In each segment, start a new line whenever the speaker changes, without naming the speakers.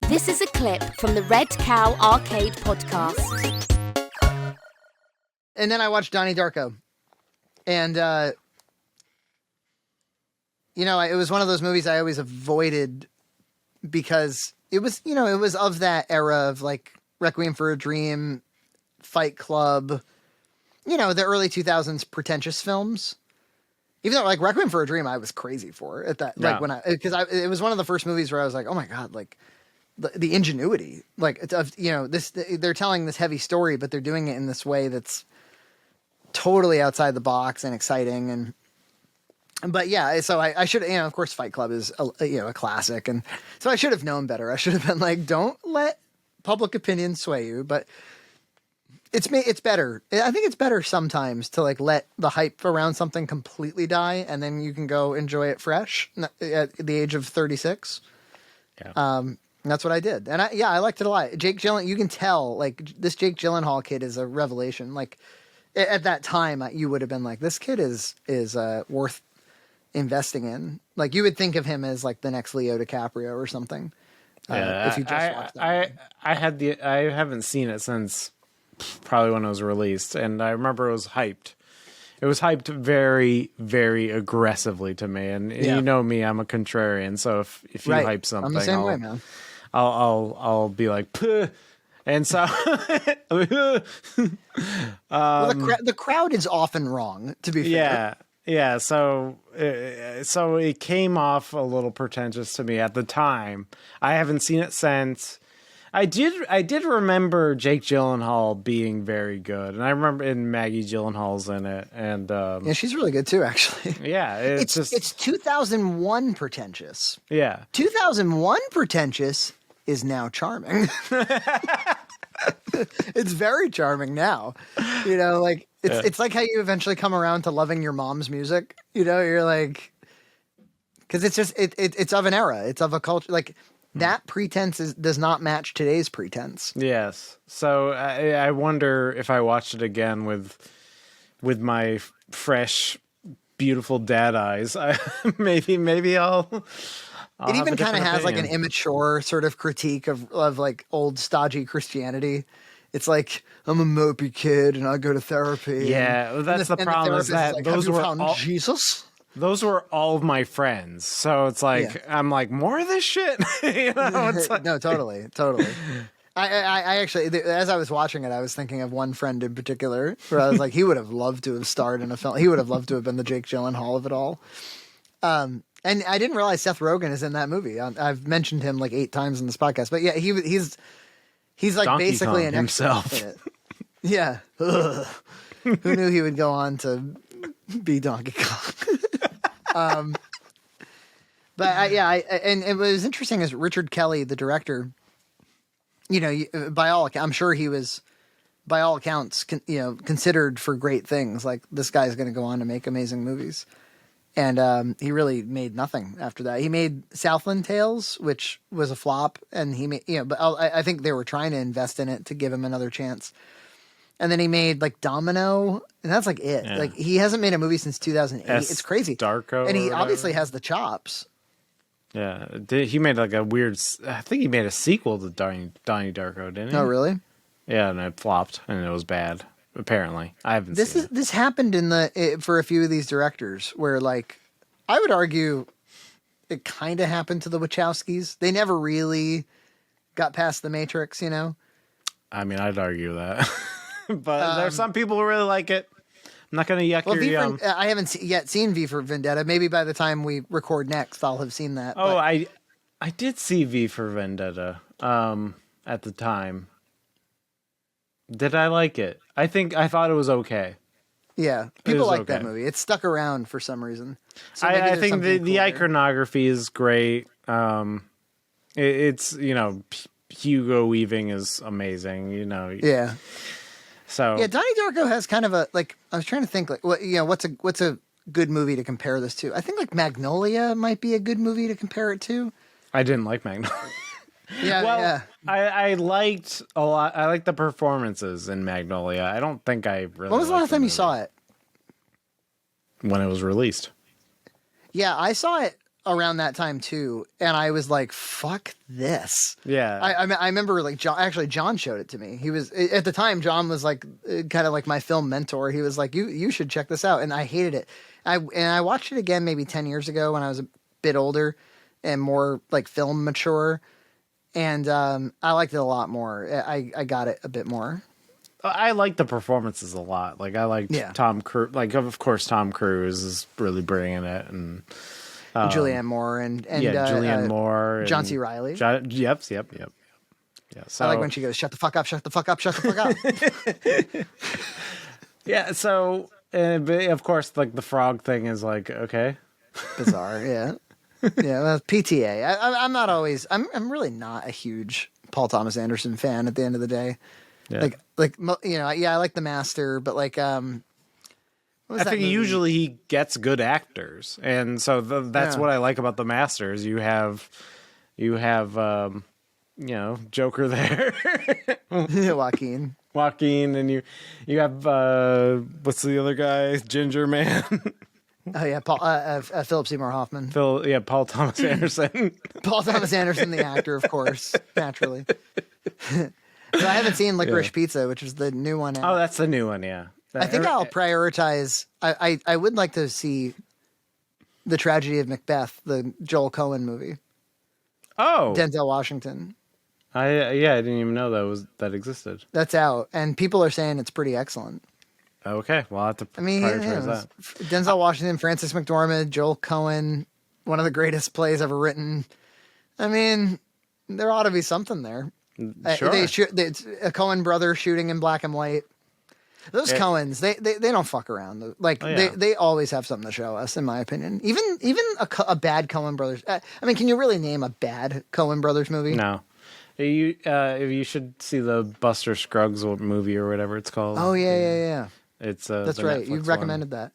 This is a clip from the Red Cow Arcade podcast.
And then I watched Donnie Darko. And, it was one of those movies I always avoided because it was, it was of that era of like Requiem for a Dream, Fight Club, the early 2000s pretentious films. Even though like Requiem for a Dream, I was crazy for at that, like it was one of the first movies where I was like, oh my God, like the ingenuity, like of, they're telling this heavy story, but they're doing it in this way that's totally outside the box and exciting. But yeah, so I should, of course Fight Club is a classic. And so I should have known better. I should have been like, don't let public opinion sway you, but it's better. I think it's better sometimes to like let the hype around something completely die, and then you can go enjoy it fresh at the age of 36. Yeah. That's what I did. And I liked it a lot. Jake Gyllenhaal, you can tell like this Jake Gyllenhaal kid is a revelation. Like at that time you would have been like, this kid is worth investing in. Like you would think of him as like the next Leo DiCaprio or something. If you just watched that.
I haven't seen it since probably when it was released, and I remember it was hyped. It was hyped very, very aggressively to me, and you know me, I'm a contrarian. So if you hype something,
I'm the same way, man.
I'll be like, puh. And so,
well, the crowd is often wrong. To be fair,
yeah. So it came off a little pretentious to me at the time. I haven't seen it since. I did remember Jake Gyllenhaal being very good, and I remember Maggie Gyllenhaal's in it, and
yeah, she's really good too, actually.
Yeah,
it's 2001 pretentious.
Yeah,
2001 pretentious is now charming. It's very charming now. Like it's like how you eventually come around to loving your mom's music. You're like, because it's just it's of an era, it's of a culture like. That pretense does not match today's pretense.
Yes. So I wonder if I watched it again with my fresh, beautiful dad eyes, maybe I'll
it even kind of has like an immature sort of critique of like old stodgy Christianity. It's like, I'm a mopey kid and I go to therapy.
Yeah, that's the problem. Is that
like,
those were all Jesus.
Those
were all of my friends, so it's like I'm like, more of this shit.
It's like... No, totally. I actually, as I was watching it, I was thinking of one friend in particular where I was like, he would have loved to have starred in a film. He would have loved to have been the Jake Gyllenhaal of it all. And I didn't realize Seth Rogen is in that movie. I've mentioned him like 8 times in this podcast, but yeah, he's like
Donkey
basically
Kong
an
himself.
In it. Yeah. Who knew he would go on to be Donkey Kong? And it was interesting as Richard Kelly, the director, by all accounts, I'm sure he was, by all accounts, considered for great things. Like this guy's going to go on to make amazing movies. And he really made nothing after that. He made Southland Tales, which was a flop, and he made, but I think they were trying to invest in it to give him another chance. And then he made like Domino, and that's like it. Yeah. Like he hasn't made a movie since 2008. It's crazy.
Darko,
and he obviously has the chops.
Yeah, he made like a weird. I think he made a sequel to Donnie Darko, didn't he?
Oh, really?
Yeah, and it flopped, and it was bad. Apparently, I haven't.
This happened for a few of these directors where, like, I would argue, it kind of happened to the Wachowskis. They never really got past the Matrix,
I mean, I'd argue that. But there's some people who really like it. I'm not going to yuck your yum.
I haven't yet seen V for Vendetta. Maybe by the time we record next, I'll have seen that.
Oh, I did see V for Vendetta at the time. Did I like it? I thought it was okay.
Yeah, people like that movie. It stuck around for some reason. So
I think the iconography is great. It's Hugo Weaving is amazing.
Yeah.
So
yeah, Donnie Darko has kind of a like. I was trying to think like what's a good movie to compare this to? I think like Magnolia might be a good movie to compare it to.
I didn't like Magnolia.
Yeah.
I liked a lot. I liked the performances in Magnolia. I don't think I really.
When was the last time you saw it?
When it was released.
Yeah, I saw it around that time too, and I was like, "Fuck this!"
Yeah.
I remember like John showed it to me. He was at the time. John was like kind of like my film mentor. He was like, "You should check this out," and I hated it. I watched it again maybe 10 years ago when I was a bit older and more like film mature, and I liked it a lot more. I got it a bit more.
I like the performances a lot. Like I liked Tom Cruise. Like of course Tom Cruise is really bringing it, and
Julianne Moore and
Julianne Moore,
John C. Reilly.
Yep. Yeah, so,
I like when she goes, "Shut the fuck up! Shut the fuck up! Shut the fuck up!"
Yeah. So but of course, like the frog thing is like okay,
bizarre. Yeah, yeah. Well, PTA. I'm not always. I'm really not a huge Paul Thomas Anderson fan. At the end of the day,
yeah.
I like The Master, but like
I think usually he gets good actors, and so that's what I like about The Masters. You have Joker there,
Joaquin,
and you have what's the other guy, Ginger Man?
Oh yeah, Paul Philip Seymour Hoffman.
Paul Thomas Anderson.
Paul Thomas Anderson, the actor, of course, naturally. But I haven't seen Licorice Pizza, which is the new one.
Oh, that's the new one, yeah.
I think I'll prioritize. I would like to see The Tragedy of Macbeth, the Joel Coen movie.
Oh,
Denzel Washington.
I didn't even know that existed.
That's out, and people are saying it's pretty excellent.
Okay, well, I'll have to prioritize that.
Denzel Washington, Frances McDormand, Joel Coen, one of the greatest plays ever written. I mean, there ought to be something there.
Sure.
It's a Coen brother shooting in black and white. Those Coens, they don't fuck around. Like they always have something to show us, in my opinion. Even a bad Coen brothers. I mean, can you really name a bad Coen brothers movie?
No. You should see the Buster Scruggs movie or whatever it's called.
Oh yeah.
It's
that's right. You recommended that.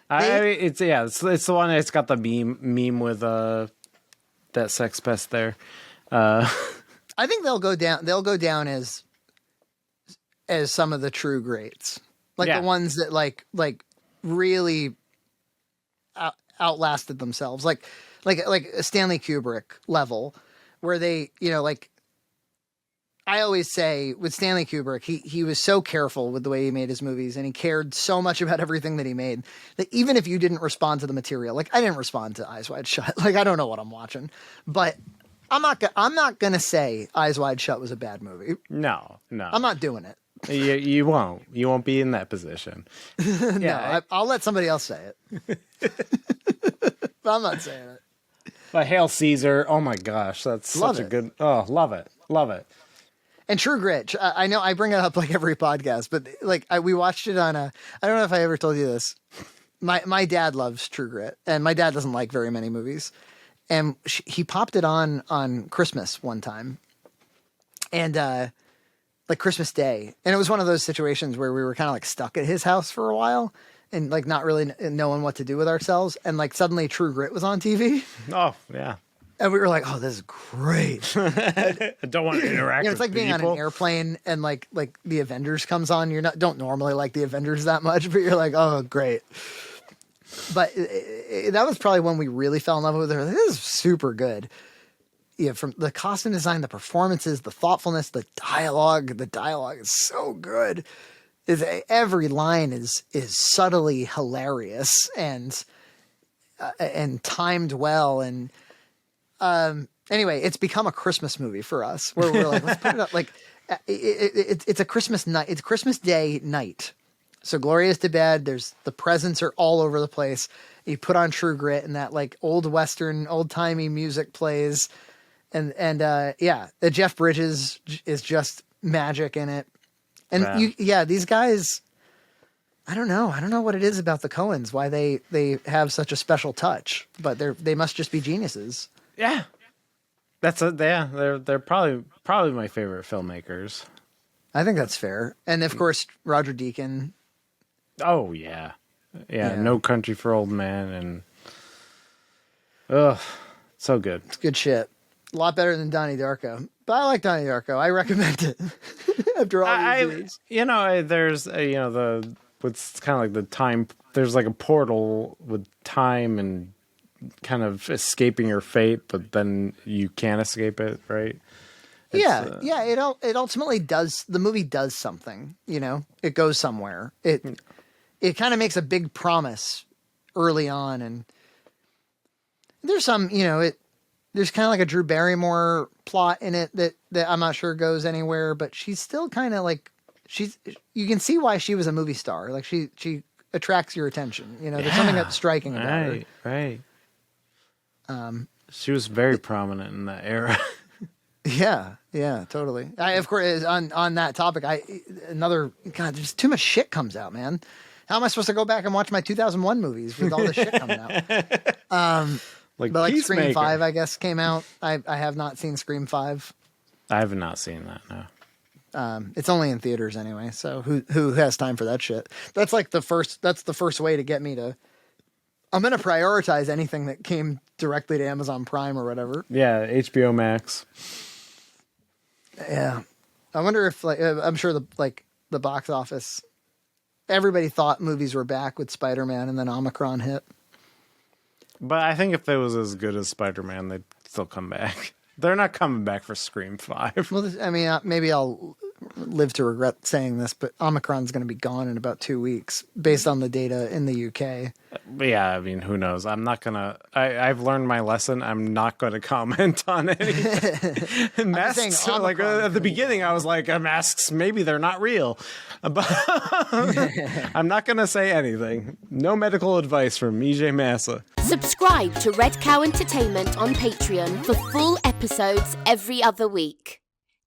It's the one that's got the meme with that sex pest there.
I think they'll go down. They'll go down as some of the true greats, like the ones that like really outlasted themselves, like a Stanley Kubrick level, where they, like I always say with Stanley Kubrick, he was so careful with the way he made his movies, and he cared so much about everything that he made that even if you didn't respond to the material, like I didn't respond to Eyes Wide Shut, like I don't know what I'm watching, but I'm not gonna say Eyes Wide Shut was a bad movie.
No,
I'm not doing it.
You won't be in that position.
No, I'll let somebody else say it. But I'm not saying it.
But Hail Caesar, oh my gosh, that's such a good. Oh, love it.
And True Grit, I know I bring it up like every podcast, but like we watched it on I don't know if I ever told you this. My dad loves True Grit, and my dad doesn't like very many movies, and he popped it on Christmas one time, and like Christmas Day, and it was one of those situations where we were kind of like stuck at his house for a while, and like not really knowing what to do with ourselves, and like suddenly True Grit was on TV.
Oh yeah.
And we were like, "Oh, this is great."
I don't want to interact.
It's like being on an airplane and like the Avengers comes on. Don't normally like the Avengers that much, but you're like, "Oh, great." But that was probably when we really fell in love with her. This is super good. Yeah, from the costume design, the performances, the thoughtfulness, the dialogue. The dialogue is so good. Every line is subtly hilarious and timed well. And anyway, it's become a Christmas movie for us, where we're like, let's put it up. Like it's a Christmas night. It's Christmas Day night. So Gloria's to bed. The presents are all over the place. You put on True Grit, and that like old Western, old timey music plays. And the Jeff Bridges is just magic in it. And these guys, I don't know what it is about the Coens, why they have such a special touch, but they must just be geniuses.
Yeah. They're probably my favorite filmmakers.
I think that's fair. And of course, Roger Deakins.
Oh yeah. No Country for Old Men, and so good.
It's good shit. A lot better than Donnie Darko, but I like Donnie Darko. I recommend it. After all these years,
there's what's kind of like the time. There's like a portal with time and kind of escaping your fate, but then you can't escape it, right?
It ultimately does. The movie does something. It goes somewhere. It kind of makes a big promise early on, and there's some, there's kind of like a Drew Barrymore plot in it that I'm not sure goes anywhere, but she's still kind of like you can see why she was a movie star. Like she attracts your attention. There's something that's striking about her.
Right. She was very prominent in that era.
Yeah, totally. Of course, on that topic, there's too much shit comes out, man. How am I supposed to go back and watch my 2001 movies with all this shit coming out? But Scream 5, I guess, came out. I have not seen Scream 5.
I have not seen that, no.
It's only in theaters anyway, so who has time for that shit? That's the first way to get me to. I'm going to prioritize anything that came directly to Amazon Prime or whatever.
Yeah, HBO Max.
Yeah. I wonder if I'm sure the box office, everybody thought movies were back with Spider-Man, and then Omicron hit.
But I think if it was as good as Spider-Man, they'd still come back. They're not coming back for Scream 5.
Well, maybe I'll live to regret saying this, but Omicron's going to be gone in about 2 weeks based on the data in the UK.
Yeah, I mean, who knows? I'm not going to... I've learned my lesson. I'm not going to comment on anything. Masks, at the beginning, I was like, masks, maybe they're not real. But I'm not going to say anything. No medical advice from EJ Massa.
Subscribe to Red Cow Entertainment on Patreon for full episodes every other week.